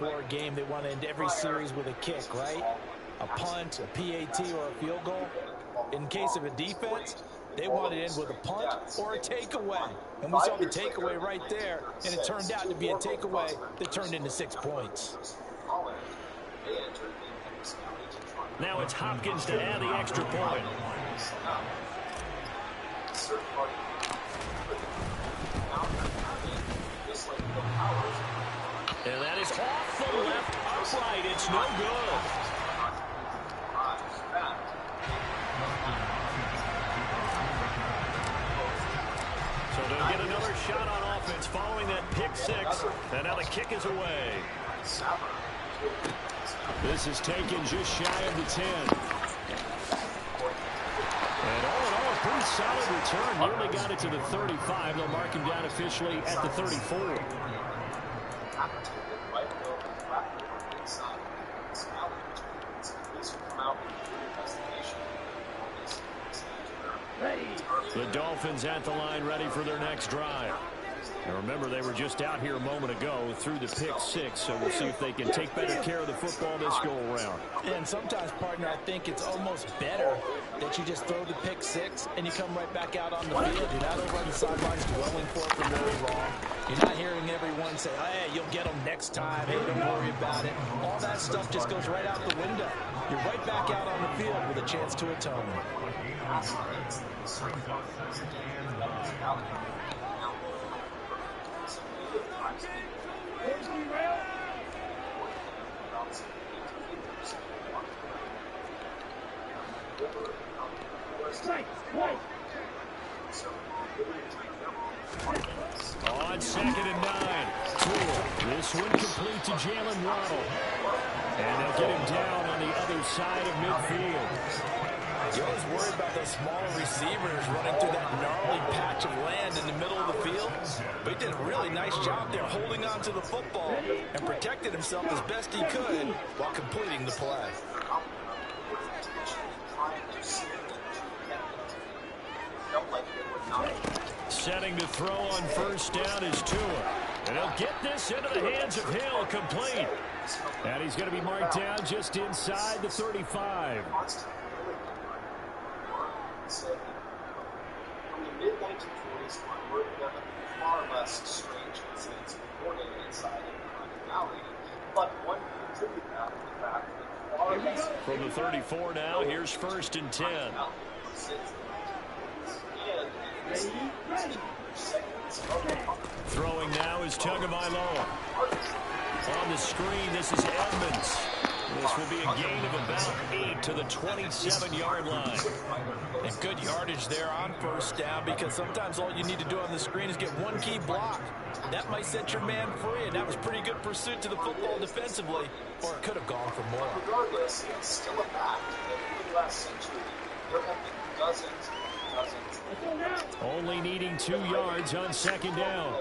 before a game, they want to end every series with a kick, right? A punt, a PAT, or a field goal. In case of a defense, they want to end with a punt or a takeaway. And we saw the takeaway right there, and it turned out to be a takeaway that turned into 6 points. Now it's Hopkins to add the extra point. And that is off the left upright. It's no good. So they'll get another shot on offense following that pick six. And now the kick is away. This is taken just shy of the 10. And all in all, a pretty solid return. Nearly got it to the 35. They'll mark him down officially at the 34. The Dolphins at the line, ready for their next drive. And remember, they were just out here a moment ago through the pick six, so we'll see if they can take better care of the football this go-around. And sometimes, partner, I think it's almost better that you just throw the pick six and you come right back out on the field. You're not over on the sidelines dwelling for it from very long. You're not hearing everyone say, hey, you'll get them next time. Hey, don't worry about it. All that stuff just goes right out the window. You're right back out on the field with a chance to atone. On 2nd and 9. This one complete to Jalen Waddle. And they'll get him down on the other side of midfield. You always worry about those smaller receivers running through that gnarly patch of land in the middle of the field. But he did a really nice job there holding on to the football and protected himself as best he could while completing the play. Setting to throw on first down is Tua. And he'll get this into the hands of Hill, complete. And he's going to be marked down just inside the 35. From the mid-1940s onward, there have been far less strange incidents reported inside the Valley, but one can contribute that to the fact that far less... From the 34 now, here's 1st and 10. Throwing now is Tagovailoa. On the screen, this is Edmonds. This will be a gain of about 8 to the 27-yard line. And good yardage there on first down, because sometimes all you need to do on the screen is get one key block. That might set your man free, and that was pretty good pursuit to the football defensively, or it could have gone for more. Regardless, it's still a fact that in the last century, there have been dozens. Only needing 2 yards on 2nd down.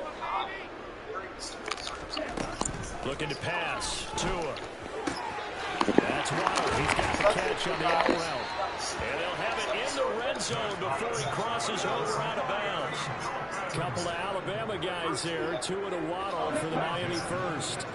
Looking to pass. Tua. That's Waddle. He's got the catch on the out route. And they'll have it in the red zone before he crosses over out of bounds. A couple of Alabama guys there. Tua to Waddle for the Miami first.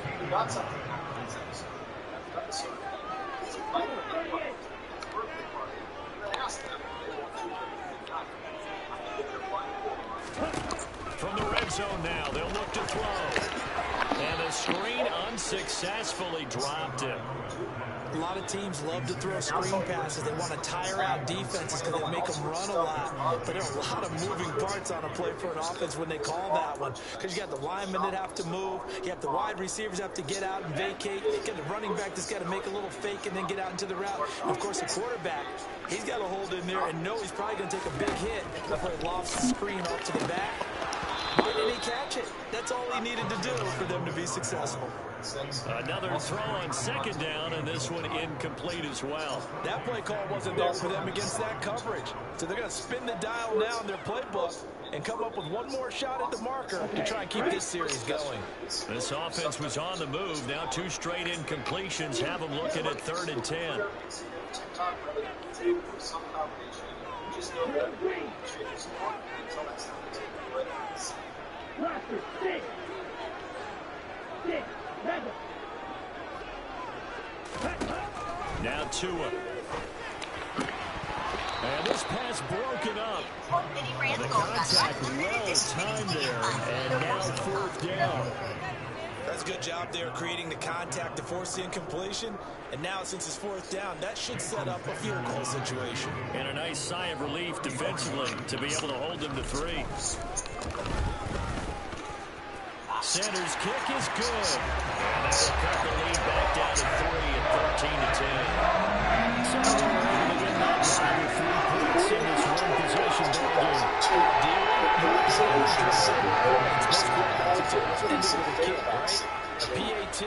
From the red zone now, they'll look to throw. And the screen unsuccessfully dropped him. A lot of teams love to throw screen passes. They want to tire out defenses because they make them run a lot. But there are a lot of moving parts on a play for an offense when they call that one. Because you got the linemen that have to move. You have the wide receivers have to get out and vacate. You got the running back that's got to make a little fake and then get out into the route. And of course, the quarterback, he's got to hold in there and know he's probably going to take a big hit before he lofts the screen off to the back. Why didn't he catch it? That's all he needed to do for them to be successful. Another throw on 2nd down, and this one incomplete as well. That play call wasn't there for them against that coverage. So they're going to spin the dial now in their playbook and come up with one more shot at the marker to try and keep this series going. This offense was on the move. Now 2 straight incompletions have them looking at 3rd and 10. Now Tua. And this pass broken up. The contact well timed there, and now 4th down. That's a good job there creating the contact to force the incompletion. And now since it's 4th down, that should set up a field goal situation. And a nice sigh of relief defensively to be able to hold them to 3. Center's kick is good. And that will cut the lead back down to 3 at 13-10. So they were able to get that line with 3 points in this one-possession ball game. A PAT,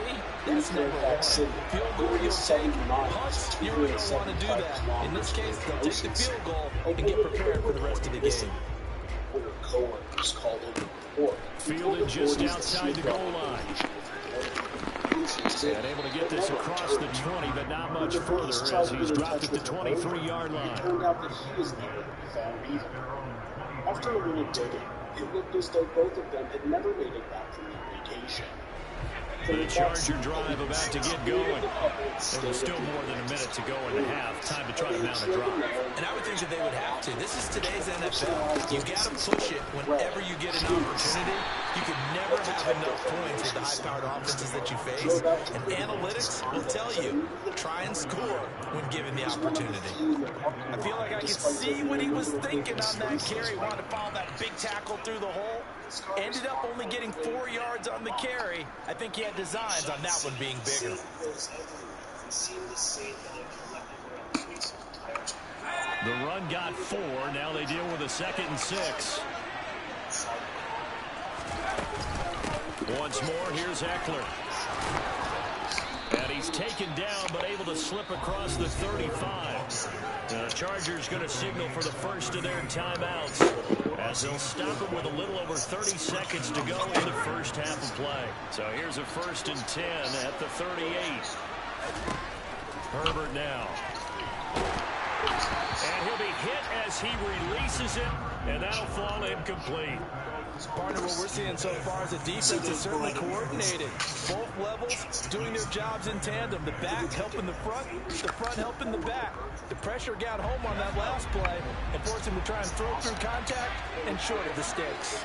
that's number 1. Field goal you'll take. Punts, you really don't want to do that. In this case, they'll take the field goal and get prepared for the rest of the game. Fielded just outside the goal line. And able to get this across the 20, but not much further as he's dropped at the 23-yard line. Turned out that he was never found either. After a little digging, it looked as though both of them had never made it back from their vacation. The Charger drive about to get going. There's still more than a minute to go in the half. Time to try to mount a drive. And I would think that they would have to. This is today's NFL. You got to push it whenever you get an opportunity. You can never have enough points with the high-powered offenses that you face. And analytics will tell you, try and score when given the opportunity. I feel like I could see what he was thinking on that carry. Wanted to follow that big tackle through the hole. Ended up only getting 4 yards on the carry. I think he had designs on that one being bigger. The run got 4. Now they deal with a 2nd and 6. Once more, here's Eckler. And he's taken down, but able to slip across the 35. The Chargers going to signal for the first of their timeouts as they'll stop it with a little over 30 seconds to go in the first half of play. So here's a 1st and 10 at the 38. Herbert now. And he'll be hit as he releases it, and that'll fall incomplete. Partner, what we're seeing so far is the defense is certainly coordinated. Both levels doing their jobs in tandem. The back helping the front helping the back. The pressure got home on that last play and forced him to try and throw through contact and short of the sticks.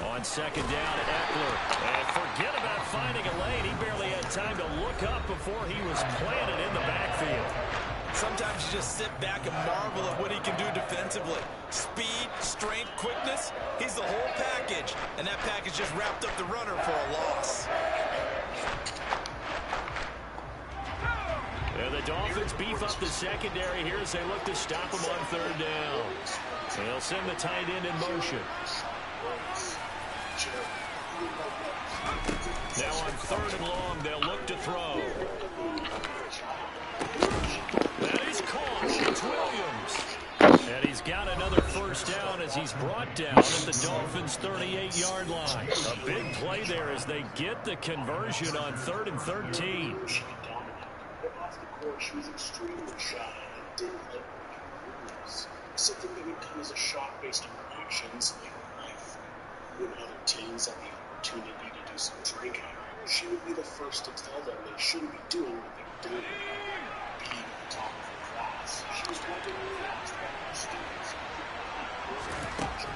On 2nd down, Eckler. And forget about finding a lane. He barely had time to look up before he was planted in the backfield. Sometimes you just sit back and marvel at what he can do defensively. Speed, strength, quickness. He's the whole package. And that package just wrapped up the runner for a loss. And the Dolphins beef up the secondary here as they look to stop him on 3rd down. So they'll send the tight end in motion. Now on 3rd and long, they'll look to throw. That is caught. It's Williams. And he's got another 1st down as he's brought down at the Dolphins' 38-yard line. A big play there as they get the conversion on 3rd and 13. She was extremely shy and didn't let her moves. Something that would come as a shock based on her actions later in life. When other teams had the opportunity to do some drinking, she would be the first to tell them they shouldn't be doing what they were doing. Being at the top of her class, she was working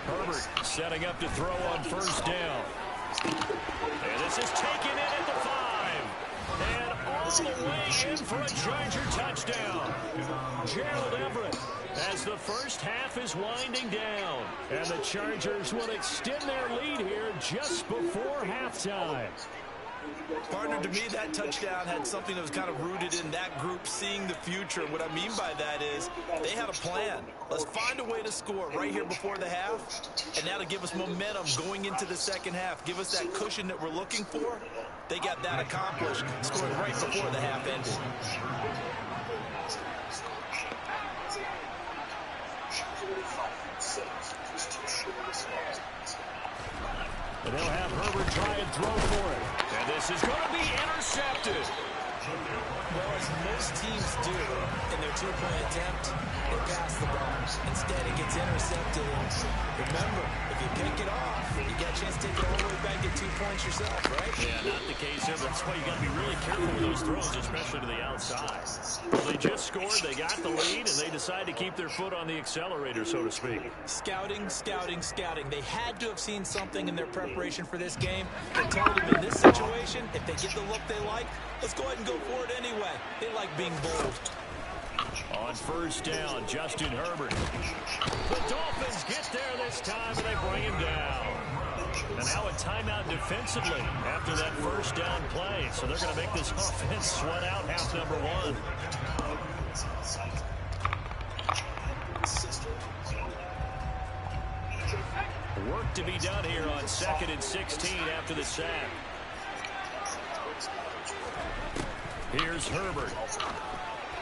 Herbert setting up to throw on 1st down. And this is taken in at the 5. And all the way in for a Charger touchdown. Gerald Everett as the first half is winding down. And the Chargers will extend their lead here just before halftime. Partner, to me, that touchdown had something that was kind of rooted in that group seeing the future. What I mean by that is they had a plan. Let's find a way to score right here before the half, and that'll give us momentum going into the second half. Give us that cushion that we're looking for. They got that accomplished, scoring right before the half ended. And they'll have Herbert try and throw for it. And this is going to be intercepted. Well, as most teams do in their two-point attempt, they pass the ball. Instead, it gets intercepted. And remember, if you pick it off, you got a chance to take it all the way back, get 2 points yourself, right? Yeah, not the case here. That's why you got to be really careful with those throws, especially to the outside. Well, they just scored, they got the lead, and they decide to keep their foot on the accelerator, so to speak. Scouting, scouting, scouting. They had to have seen something in their preparation for this game that told them in this situation, if they get the look they like, let's go ahead and go for it anyway. They like being bold. On first down, Justin Herbert. The Dolphins get there this time, and they bring him down. And now a timeout defensively after that first down play. So they're going to make this offense sweat out half number one. Work to be done here on 2nd and 16 after the sack. Here's Herbert.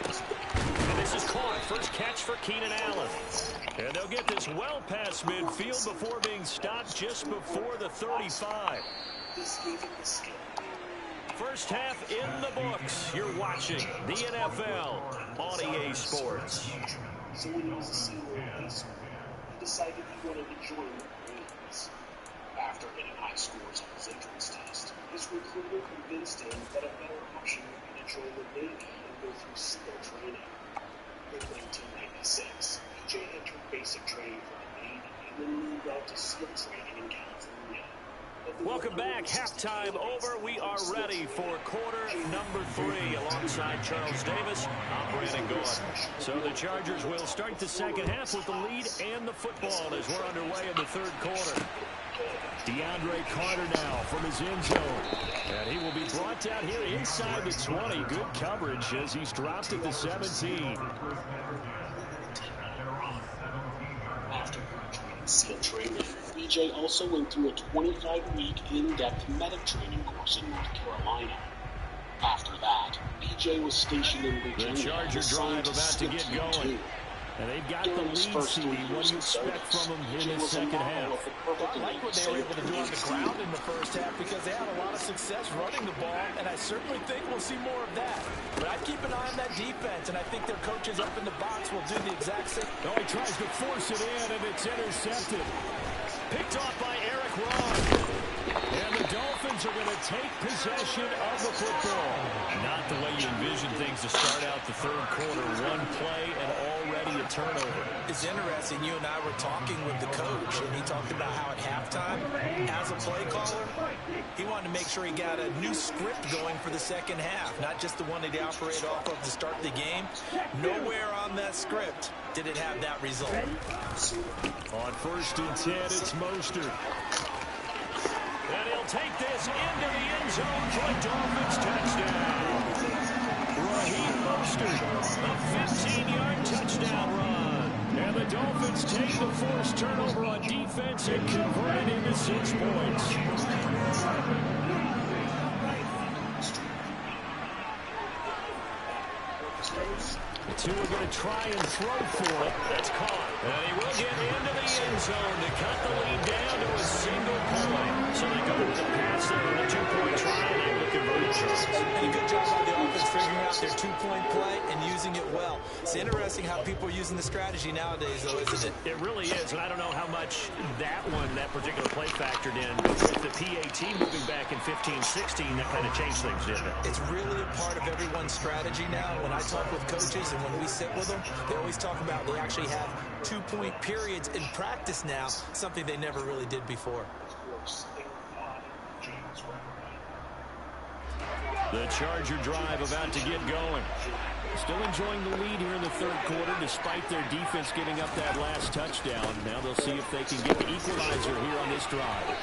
And this is caught. First catch for Keenan Allen. And they'll get this well past midfield before being stopped just before the 35. First half in the books. You're watching the NFL on EA Sports. So when he was a senior in high school, he decided he wanted to join the Marines. After getting high scores on his entrance test, his recruiter convinced him that a better option would be to join the Navy and go through SEAL training. In 1996, PJ entered basic training for the Navy and then moved out to SEAL training in California. Welcome back. Halftime over. We are ready for quarter number 3 alongside Charles Davis. I'm Brandon Gordon. So the Chargers will start the second half with the lead and the football as we're underway in the third quarter. DeAndre Carter now from his end zone. And he will be brought down here inside the 20. Good coverage as he's dropped at the 17. After graduating SEAL training, BJ also went through a 25-week in-depth medic training course in North Carolina. After that, BJ was stationed in Virginia. The Charger drive about to get going. And they've got the lead, CD. What do you expect from them in the second half? I like what they were able to do on the ground in the first half because they had a lot of success running the ball, and I certainly think we'll see more of that. But I'd keep an eye on that defense, and I think their coaches up in the box will do the exact same. Oh, he tries to force it in, and it's intercepted. Picked off by Eric Rowe. And the Dolphins are going to take possession of the football. Not the way you envision things to start out the third quarter. One play and already a turnover. It's interesting. You and I were talking with the coach, and he talked about how at halftime, as a play caller, he wanted to make sure he got a new script going for the second half, not just the one that he operated off of to start the game. Nowhere on that script did it have that result. On first and 10, it's Mostert. And he'll take this into the end zone for a Dolphins touchdown. Raheem Mostert, a 15-yard touchdown run. And the Dolphins take the forced turnover on defense and convert it into 6 points. The two are going to try and throw for it. That's caught. And he will get into the end zone to cut the lead down to a single point. So they go with the pass there on a 2-point try and able to convert it. And a good job by the offense figuring out their 2-point play and using it well. It's interesting how people are using the strategy nowadays, though, isn't it? It really is, and I don't know how much that particular play factored in. But with the PAT moving back in 15-16, that kind of changed things, didn't it? It's really a part of everyone's strategy now. When I talk with coaches and when we sit with them, they always talk about they actually have 2-point periods in practice now, something they never really did before. The Charger drive about to get going. Still enjoying the lead here in the third quarter despite their defense giving up that last touchdown. Now they'll see if they can get the equalizer here on this drive.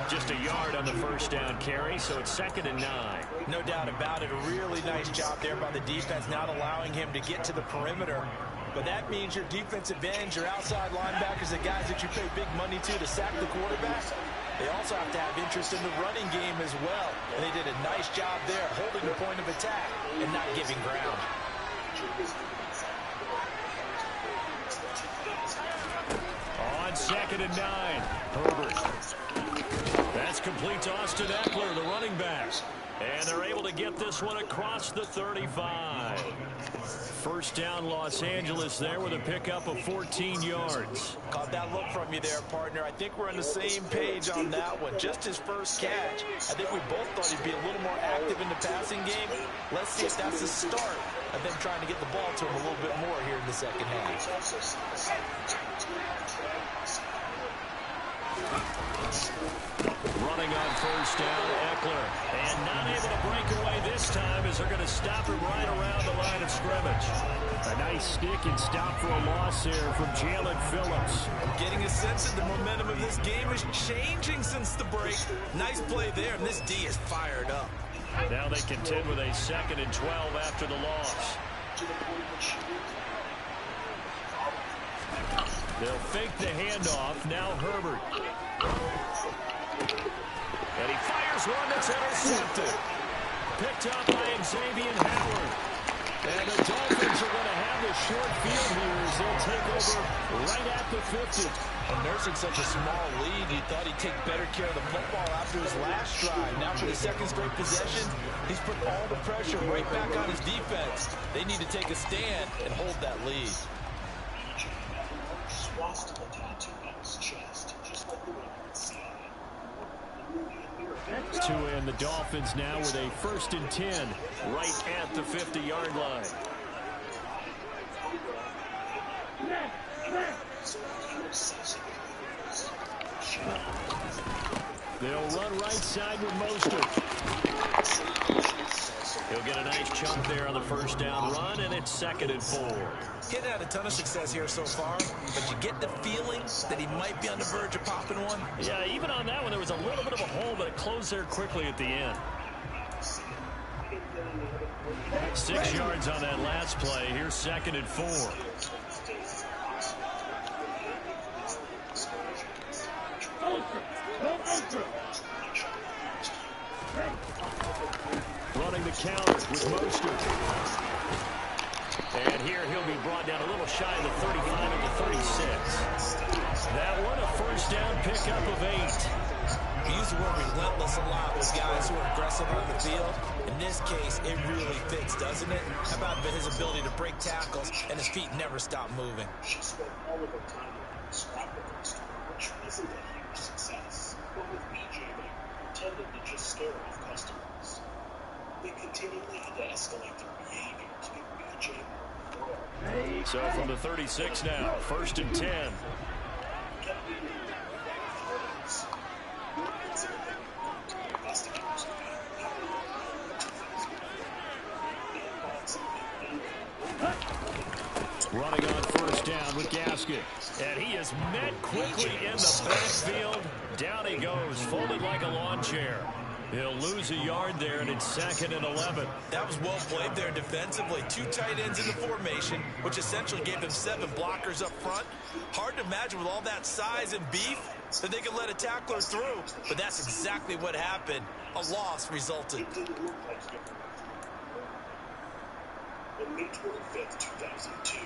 Just a yard on the first down carry, so it's 2nd and 9. No doubt about it. A really nice job there by the defense, not allowing him to get to the perimeter. But that means your defensive ends, your outside linebackers, the guys that you pay big money to sack the quarterback, they also have to have interest in the running game as well. And they did a nice job there, holding the point of attack and not giving ground. On 2nd and 9, Herbert. That's complete to Austin Eckler, the running back. And they're able to get this one across the 35. First down, Los Angeles there with a pickup of 14 yards. Caught that look from you there, partner. I think we're on the same page on that one. Just his first catch. I think we both thought he'd be a little more active in the passing game. Let's see if that's the start of them trying to get the ball to him a little bit more here in the second half. Running on first down, Eckler. And not able to break away this time as they're going to stop him right around the line of scrimmage. A nice stick and stop for a loss here from Jalen Phillips. I'm getting a sense that the momentum of this game is changing since the break. Nice play there, and this D is fired up. Now they contend with a 2nd and 12 after the loss. They'll fake the handoff. Now Herbert. And he fires one that's intercepted. Picked up by Xavier Howard. And the Dolphins are going to have the short field here as they'll take over right at the 50. And nursing such a small lead, you thought he'd take better care of the football after his last drive. Now for the second straight possession, he's put all the pressure right back on his defense. They need to take a stand and hold that lead. Tua and the Dolphins now with a 1st and 10 right at the 50-yard line. They'll run right side with Mostert. He'll get a nice chunk there on the first down run, and it's 2nd and 4. He's had a ton of success here so far, but you get the feeling that he might be on the verge of popping one. Yeah, even on that one, there was a little bit of a hole, but it closed there quickly at the end. 6 yards on that last play. Here's 2nd and 4. Running the counter with Mostert. And here he'll be brought down a little shy of the 35 at the 36. That one a first down pickup of 8. We use the word relentless a lot with guys who are aggressive on the field. In this case, it really fits, doesn't it? How about his ability to break tackles and his feet never stop moving? She spent all of her time in scrap against her, which wasn't a huge success. But with BJ, they tended to just scare off customers. They continually had to escalate their behavior to get BJ more. So from the 36 now, 1st and 10. Running on first down with Gasket. And he is met quickly in the backfield. Down he goes, folded like a lawn chair. He'll lose a yard there, and it's 2nd and 11. That was well played there defensively. 2 tight ends in the formation, which essentially gave them 7 blockers up front. Hard to imagine with all that size and beef that they could let a tackler through. But that's exactly what happened. A loss resulted. It didn't look like he on May 25th, 2002.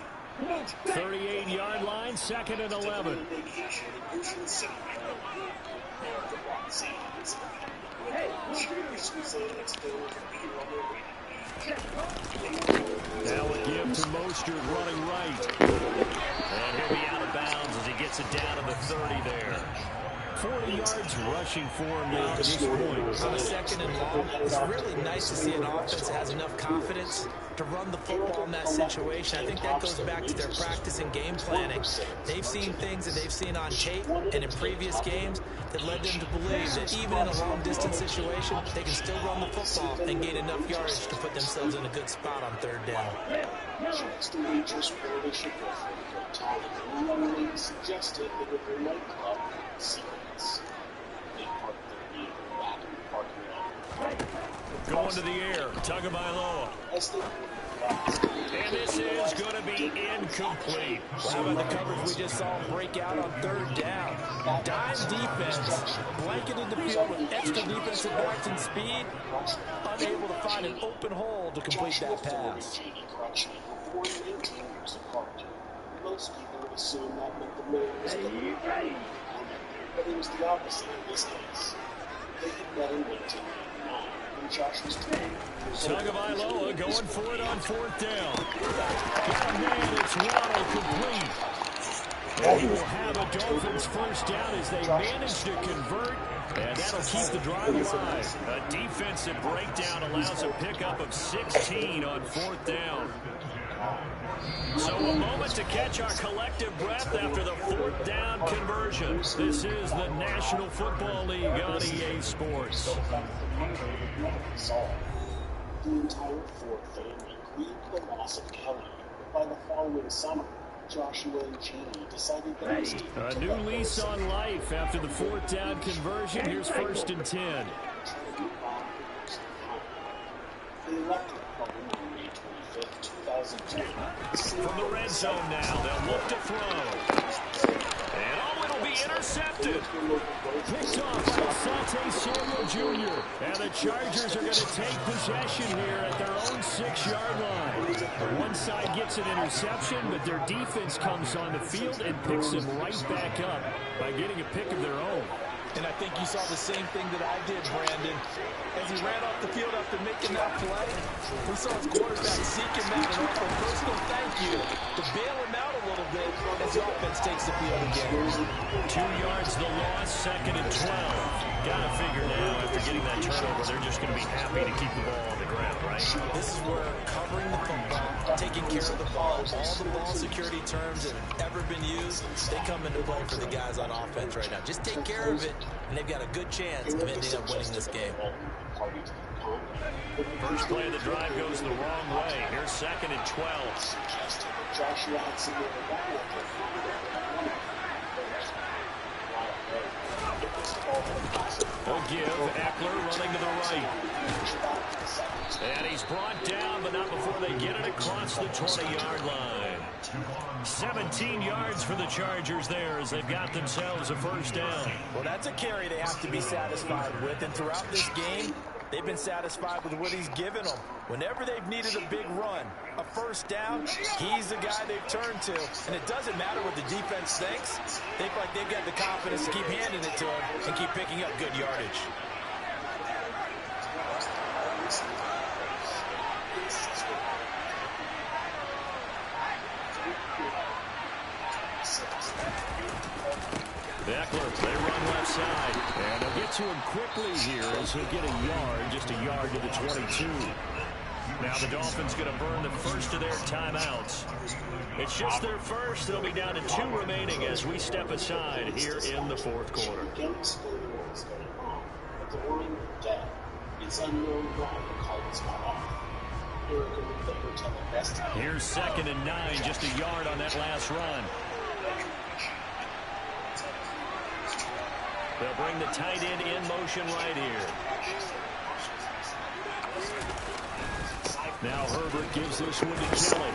38-yard line, 2nd and 11. Now a give to Mostert running right. And he'll be out of bounds as he gets it down to the 30 there. 40 yards rushing for him now at this point. On a 2nd and long, it's really nice to see an offense that has enough confidence to run the football in that situation. I think that goes back to their practice and game planning. They've seen things that they've seen on tape and in previous games that led them to believe that even in a long-distance situation, they can still run the football and gain enough yardage to put themselves in a good spot on 3rd down. Suggested that with their nightclub secrets, they parked their vehicle back in the parking lot. Going to the air, Tagovailoa. And this is going to be incomplete. How about the coverage we just saw break out on 3rd down? Dime defense, blanketed the field with extra defensive backs and speed, unable to find an open hole to complete that pass. Most people would assume that meant the man was ready. But it was the opposite in this case. They had met in 1999 when Josh was 20. Tagovailoa going for it on 4th down. And he will have a Dolphins first down as they manage to convert, and that'll keep the drive alive. A defensive breakdown allows a pickup of 16 on 4th down. So a moment to catch our collective breath after the 4th down conversion. This is the National Football League on EA Sports. The entire Ford family grieved the loss of Kelly, but by the following summer, Joshua and Jeannie decided that it was time A new lease on life after the 4th down conversion. Here's 1st and 10. They left it on May 25th, 2002. From the red zone now, they'll look to throw. And it'll be intercepted. Picked off by Asante Samuel Jr. And the Chargers are going to take possession here at their own 6-yard line. One side gets an interception, but their defense comes on the field and picks them right back up by getting a pick of their own. And I think you saw the same thing that I did, Brandon. As he ran off the field after making that play, we saw his quarterback seeking that and offer a personal thank you to bail him out a little bit as the offense takes the field again. 2 yards the loss, 2nd and 12. Gotta figure now, after getting that turnover, they're just going to be happy to keep the ball on the ground, right? This is where covering the football, taking care of the ball, all the ball security terms that have ever been used, they come into play for the guys on offense right now. Just take care of it, and they've got a good chance of ending up winning this game. First play of the drive goes the wrong way. Here's 2nd and 12. Joshua had some They'll give Eckler running to the right. And he's brought down, but not before they get it across the 20-yard line. 17 yards for the Chargers there as they've got themselves a first down. Well, that's a carry they have to be satisfied with. And throughout this game, they've been satisfied with what he's given them. Whenever they've needed a big run, a first down, he's the guy they've turned to. And it doesn't matter what the defense thinks. They feel like they've got the confidence to keep handing it to him and keep picking up good yardage. Eckler, they run left side. And they'll get to him quickly here as he'll get a yard, just a yard to the 22. Now the Dolphins going to burn the first of their timeouts. It's just their first. They'll be down to 2 remaining as we step aside here in the 4th quarter. It's unknown why the Cardinals got off. Here's 2nd and 9, just a yard on that last run. They'll bring the tight end in motion right here. Now Herbert gives this one to Kelly.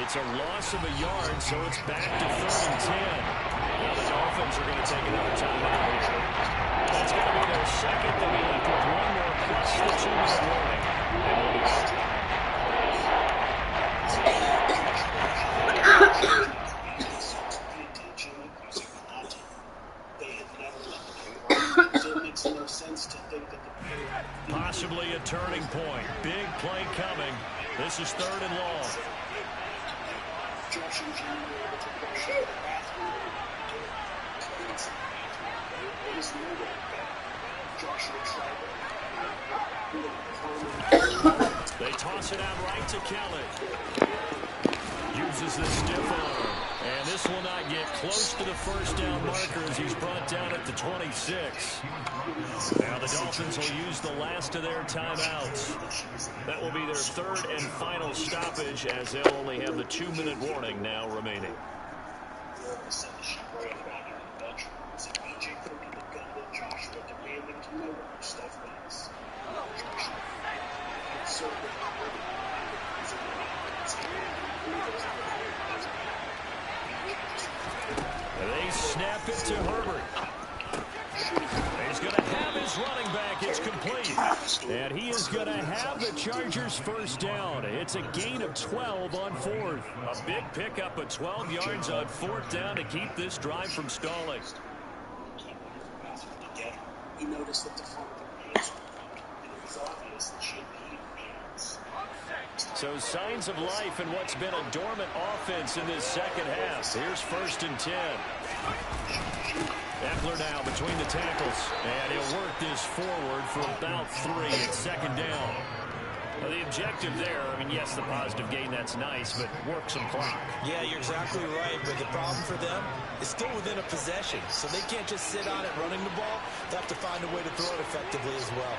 It's a loss of a yard, so it's back to 3rd and 10. Now the Dolphins are going to take another timeout here. That's going to be their second. They'll be left with one more plus the 2-minute warning. And we'll be back. Possibly a turning point. Big play coming. This is 3rd and long. They toss it out right to Kelly. Uses the stiff arm. And this will not get close to the first down marker as he's brought down at the 26. Now the Dolphins will use the last of their timeouts. That will be their 3rd and final stoppage as they'll only have the 2-minute warning now remaining. They snap it to Herbert. He's going to have his running back. It's complete. And he is going to have the Chargers first down. It's a gain of 12 on 4th. A big pickup of 12 yards on 4th down to keep this drive from stalling. He noticed that the front of their hands were and it was obvious that she had beat her hands. So signs of life in what's been a dormant offense in this second half. Here's 1st and 10. Eckler now between the tackles. And he'll work this forward for about 3 at 2nd down. Well, the objective there, I mean, yes, the positive gain, that's nice, but work some clock. Yeah, you're exactly right, but the problem for them is still within a possession, so they can't just sit on it running the ball. They have to find a way to throw it effectively as well.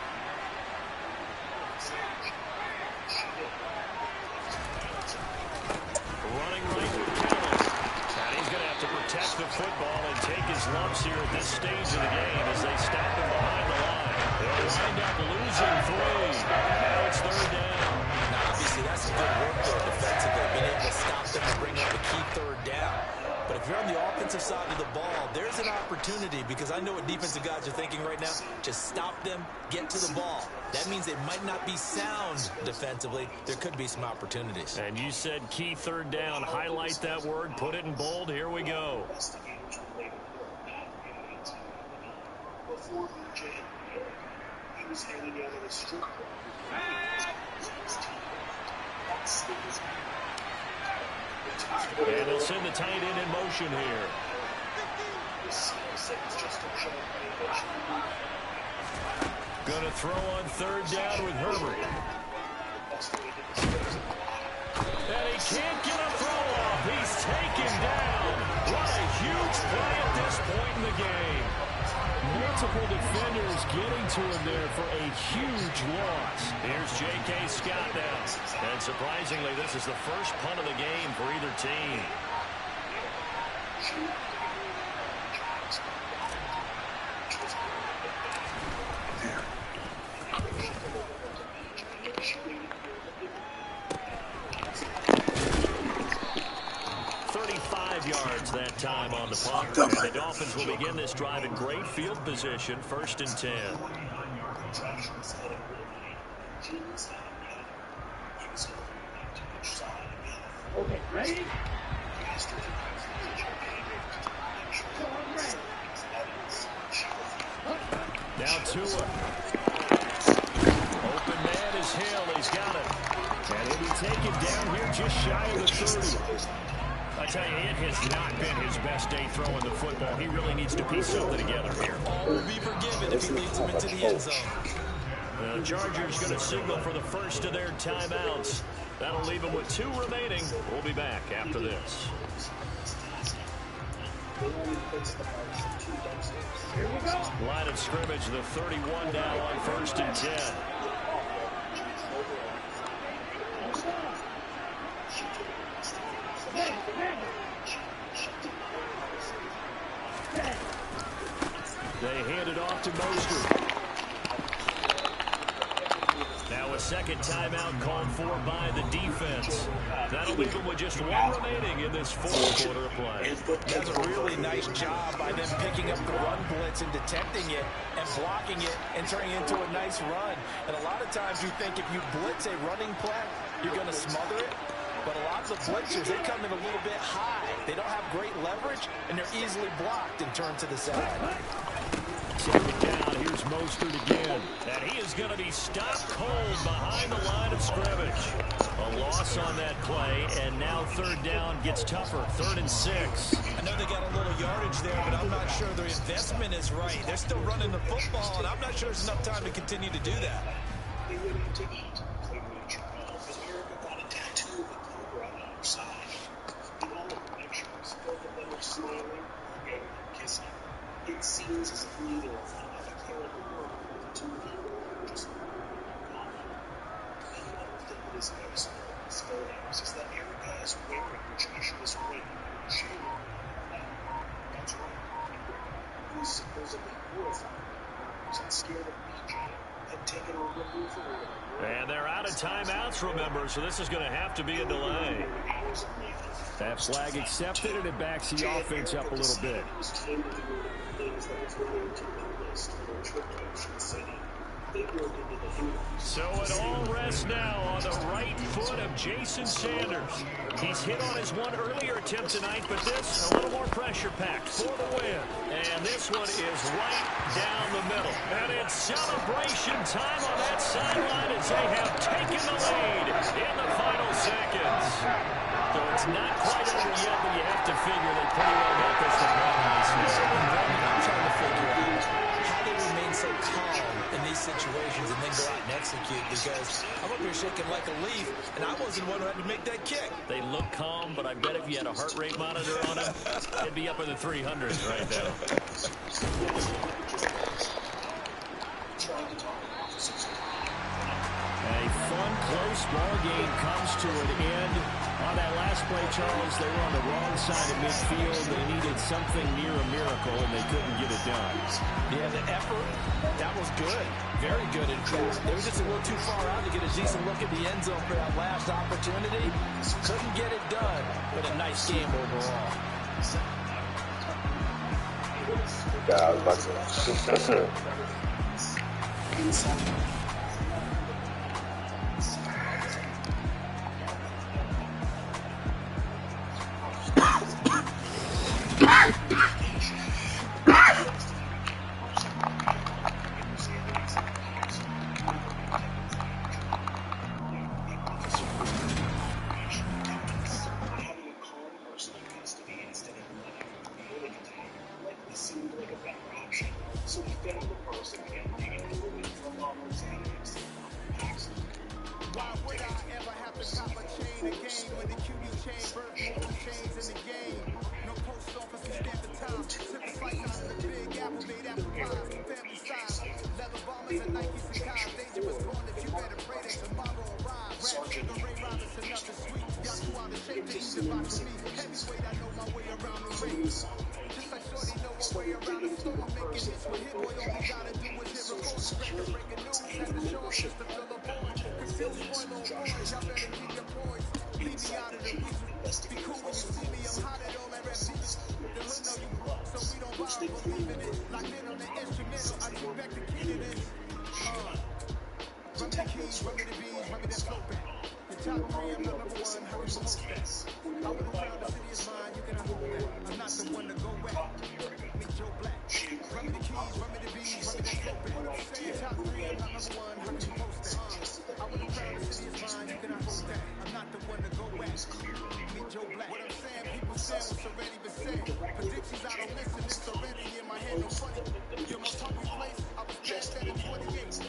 Running right with Kelly. And he's going to have to protect the football and take his lumps here at this stage of the game as they stop him behind the line. They'll wind up losing 3. Now it's 3rd down. Now, obviously, that's some good work there defensively, being able to stop them and bring up a key 3rd down. But if you're on the offensive side of the ball, there's an opportunity, because I know what defensive guys are thinking right now. Just stop them, get to the ball. That means they might not be sound defensively. There could be some opportunities. And you said key 3rd down. Highlight that word. Put it in bold. Here we go. Before BJ, he was hanging out in a strip club. And they'll send the tight end in motion here. Going to throw on 3rd down with Herbert. And he can't get a throw off. He's taken down. What a huge play at this point in the game. Multiple defenders getting to him there for a huge loss. Here's J.K. Scott now. And surprisingly, this is the first punt of the game for either team. Yards that time on the punt. And the Dolphins will begin this drive in great field position, 1st and 10. Okay, ready? Now Tua. Open man is Hill. He's got it. And he'll be taken down here just shy of the 30. I tell you, it has not been his best day throwing the football. He really needs to piece something together here. All will be forgiven if he leads them into the end zone. The Chargers going to signal for the first of their timeouts. That'll leave them with 2 remaining. We'll be back after this. Here we go. Line of scrimmage, the 31 now on 1st and 10. They hand it off to Mostert. Now a second timeout called for by the defense. That'll leave them with just 1 remaining in this 4th quarter of play. That's a really nice job by them picking up the run blitz and detecting it and blocking it and turning it into a nice run. And a lot of times you think if you blitz a running play, you're going to smother it. But a lot of the blitzers, they come in a little bit high. They don't have great leverage, and they're easily blocked and turned to the side. Second down, here's Mostert again. And he is going to be stopped cold behind the line of scrimmage. A loss on that play, and now 3rd down gets tougher, 3rd and 6. I know they got a little yardage there, but I'm not sure their investment is right. They're still running the football, and I'm not sure there's enough time to continue to do that. They went in to eat. Side. In all of the pictures, both of them are smiling and kissing. It seems as if neither of them have a care in the world. The 2 of them are just gone. Another thing that is noticeable in these photos is that Erica is wearing Joshua's ring on her shoe. That's right. Who's supposedly horrified and scared of BJ had taken a removal. And they're out of timeouts, remember, so this is going to have to be a delay. That flag accepted, and it backs the offense up a little bit. they broke into the field. So it all rests now on the right foot of Jason Sanders. He's hit on his one earlier attempt tonight, but this a little more pressure-packed for the win. And this one is right down the middle. And it's celebration time on that sideline as they have taken the lead in the final seconds. So it's not quite over yet, but you have to figure they pretty well got this one right. I'm trying to figure out how they remain so calm in these situations and then go out and execute, because I'm up here shaking like a leaf, and I wasn't the one who had to make that kick. They look calm, but I bet if you had a heart rate monitor on them, it'd be up in the 300s right now. A fun, close ball game comes to an end. On that last play, Charles, they were on the wrong side of midfield. They needed something near a miracle, and they couldn't get it done. Yeah, the effort, that was good. Very good, in fact. They were just a little too far out to get a decent look at the end zone for that last opportunity. Couldn't get it done, but a nice game overall. Yeah, I was about to.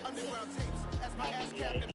Underground tapes as my ass captain.